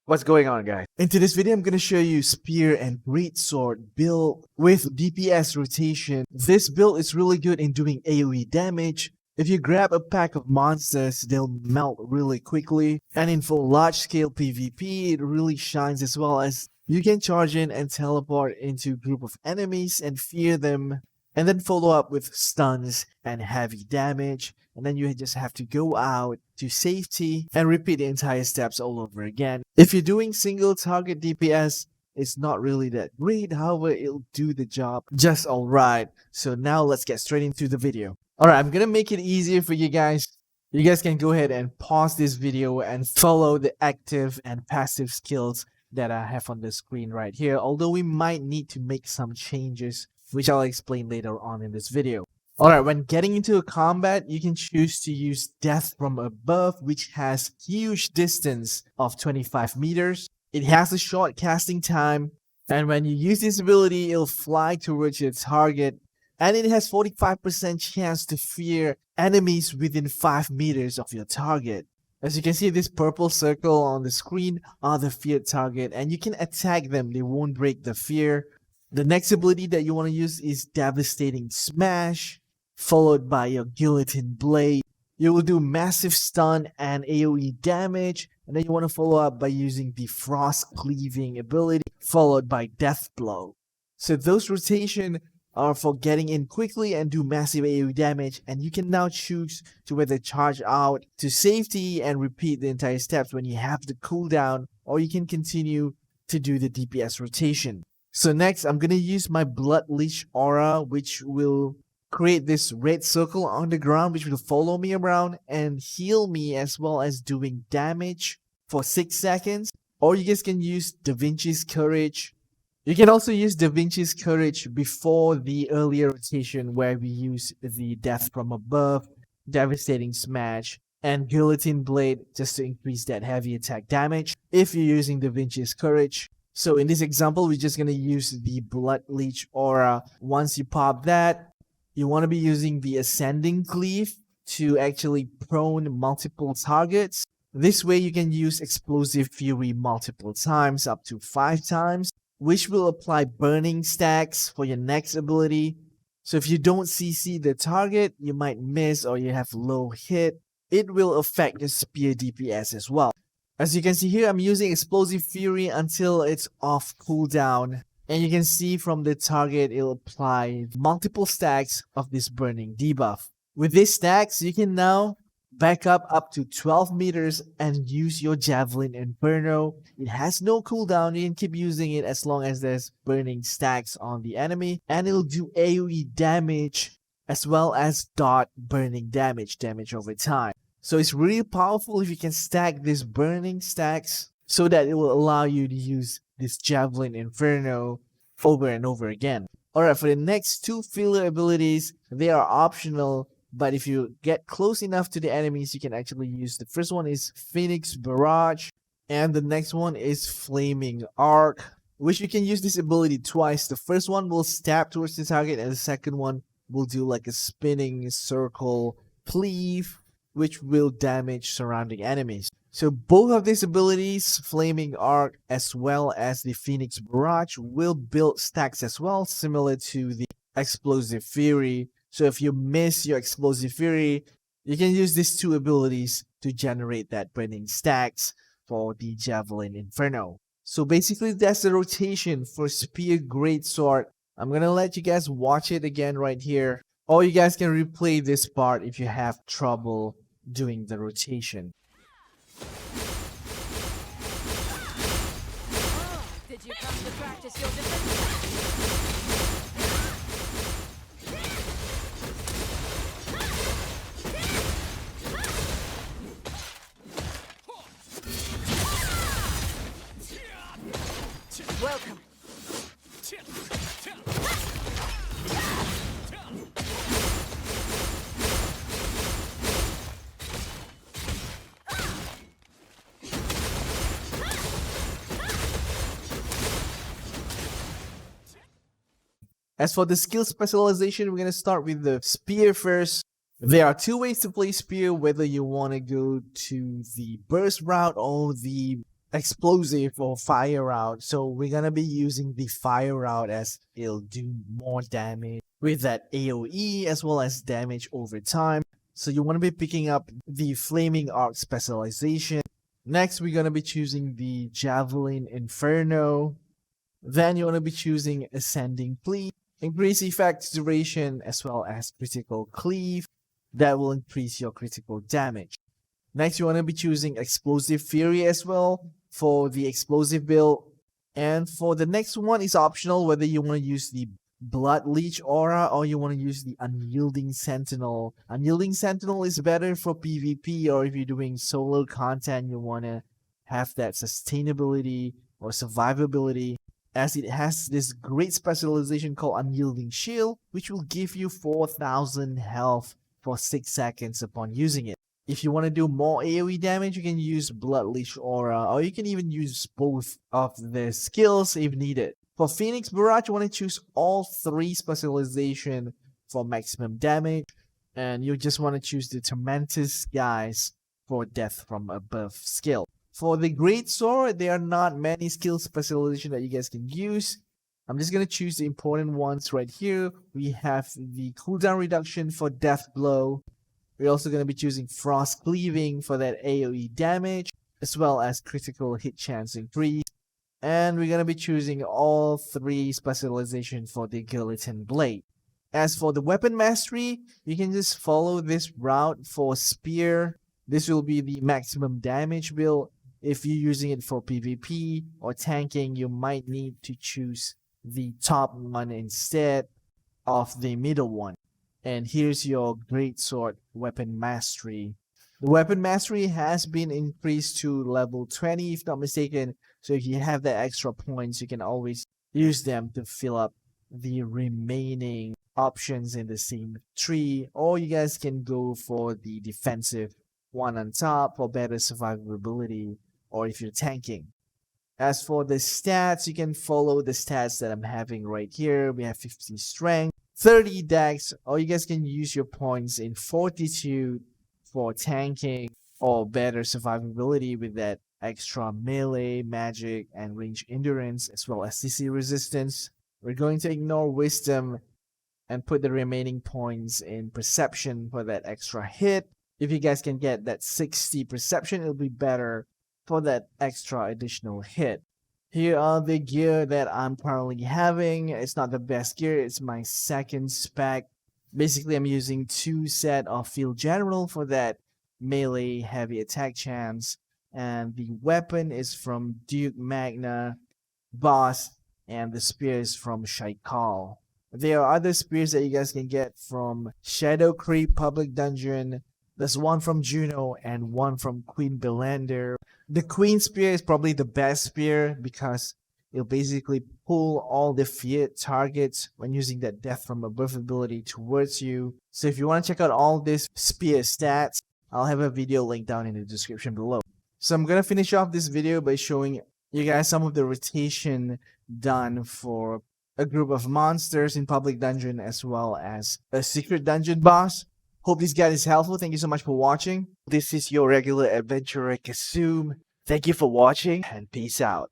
What's going on, guys? In today's video, I'm going to show you Spear and Greatsword Build with DPS Rotation. This build is really good in doing AoE damage. If you grab a pack of monsters, they'll melt really quickly. And in full large-scale PvP, it really shines, as well as you can charge in and teleport into a group of enemies and fear them, and then follow up with stuns and heavy damage. And then you just have to go out to safety and repeat the entire steps all over again. If you're doing single target DPS, it's not really that great, however, it'll do the job just alright. So now let's get straight into the video. Alright, I'm gonna make it easier for you guys. You guys can go ahead and pause this video and follow the active and passive skills that I have on the screen right here, although we might need to make some changes, which I'll explain later on in this video. Alright, when getting into a combat, you can choose to use Death from Above, which has huge distance of 25 meters. It has a short casting time, and when you use this ability, it'll fly towards your target, and it has 45% chance to fear enemies within 5 meters of your target. As you can see, this purple circle on the screen are the feared target, and you can attack them, they won't break the fear. The next ability that you want to use is Devastating Smash, followed by your Guillotine Blade. You will do massive stun and AoE damage, and then you want to follow up by using the Frost Cleaving ability, followed by Death Blow. So those rotation are for getting in quickly and do massive AoE damage, and you can now choose to whether charge out to safety and repeat the entire steps when you have the cooldown, or you can continue to do the DPS rotation. So next, I'm going to use my Blood Leech Aura, which will create this red circle on the ground, which will follow me around and heal me, as well as doing damage for 6 seconds. Or you guys can use Da Vinci's Courage. You can also use Da Vinci's Courage before the earlier rotation, where we use the Death from Above, Devastating Smash, and Guillotine Blade, just to increase that heavy attack damage if you're using Da Vinci's Courage. So in this example, we're just going to use the Blood Leech Aura. Once you pop that, you want to be using the Ascending Cleave to actually prone multiple targets. This way you can use Explosive Fury multiple times, up to 5 times, which will apply burning stacks for your next ability. So if you don't CC the target, you might miss, or you have low hit. It will affect the spear DPS as well. As you can see here, I'm using Explosive Fury until it's off cooldown. And you can see from the target, it'll apply multiple stacks of this burning debuff. With these stacks, you can now back up to 12 meters and use your Javelin Inferno. It has no cooldown, you can keep using it as long as there's burning stacks on the enemy. And it'll do AoE damage as well as dot burning damage over time. So it's really powerful if you can stack these burning stacks, so that it will allow you to use this Javelin Inferno over and over again. Alright, for the next 2 filler abilities, they are optional, but if you get close enough to the enemies, you can actually use. The first one is Phoenix Barrage, and the next one is Flaming Arc, which you can use this ability twice. The first one will stab towards the target, and the second one will do like a spinning circle cleave, which will damage surrounding enemies. So both of these abilities, Flaming Arc as well as the Phoenix Barrage, will build stacks as well, similar to the Explosive Fury. So if you miss your Explosive Fury, you can use these 2 abilities to generate that burning stacks for the Javelin Inferno. So basically that's the rotation for Spear Greatsword. I'm gonna let you guys watch it again right here, or you guys can replay this part if you have trouble doing the rotation. Did you come to practice your defense? Welcome. As for the skill specialization, we're going to start with the Spear first. There are 2 ways to play Spear, whether you want to go to the burst route or the explosive or fire route. So we're gonna be using the fire route as it'll do more damage with that AoE as well as damage over time. So you want to be picking up the Flaming Arc Specialization. Next, we're gonna be choosing the Javelin Inferno. Then you want to be choosing Ascending Cleave, increase effect duration as well as critical cleave. That will increase your critical damage. Next, you want to be choosing Explosive Fury as well for the explosive build. And for the next one, it's optional whether you want to use the Blood Leech Aura or you want to use the Unyielding Sentinel. Unyielding Sentinel is better for PvP, or if you're doing solo content, you want to have that sustainability or survivability, as it has this great specialization called Unyielding Shield, which will give you 4,000 health for 6 seconds upon using it. If you want to do more AoE damage, you can use Blood Leech Aura, or you can even use both of the skills if needed. For Phoenix Barrage, you want to choose all 3 specialization for maximum damage, and you just want to choose the Tormentus guys for Death from Above skill. For the Greatsword, there are not many skill specialization that you guys can use. I'm just going to choose the important ones right here. We have the cooldown reduction for Death Blow. We're also going to be choosing Frost Cleaving for that AoE damage, as well as critical hit chance increase. And we're going to be choosing all 3 specialization for the Guillotine Blade. As for the weapon mastery, you can just follow this route for Spear. This will be the maximum damage build. If you're using it for PvP or tanking, you might need to choose the top one instead of the middle one. And here's your Greatsword Weapon Mastery. The Weapon Mastery has been increased to level 20 if not mistaken. So if you have that extra points, you can always use them to fill up the remaining options in the same tree. Or you guys can go for the defensive one on top for better survivability, or if you're tanking. As for the stats, you can follow the stats that I'm having right here. We have 50 strength, 30 dex, or you guys can use your points in fortitude for tanking or better survivability with that extra melee, magic, and range endurance, as well as CC resistance. We're going to ignore wisdom and put the remaining points in perception for that extra hit. If you guys can get that 60 perception, it'll be better for that extra additional hit. Here are the gear that I'm currently having. It's not the best gear, it's my second spec. Basically, I'm using 2 set of Field General for that melee heavy attack chance. And the weapon is from Duke Magna, Boss, and the spear is from Shaikal. There are other spears that you guys can get from Shadow Creep Public Dungeon. There's one from Juno and one from Queen Belander. The Queen Spear is probably the best spear because it'll basically pull all the feared targets when using that Death from Above ability towards you. So if you want to check out all these spear stats, I'll have a video linked down in the description below. So I'm going to finish off this video by showing you guys some of the rotation done for a group of monsters in Public Dungeon as well as a secret dungeon boss. Hope this guide is helpful. Thank you so much for watching. This is your regular adventurer Kasum. Thank you for watching and peace out.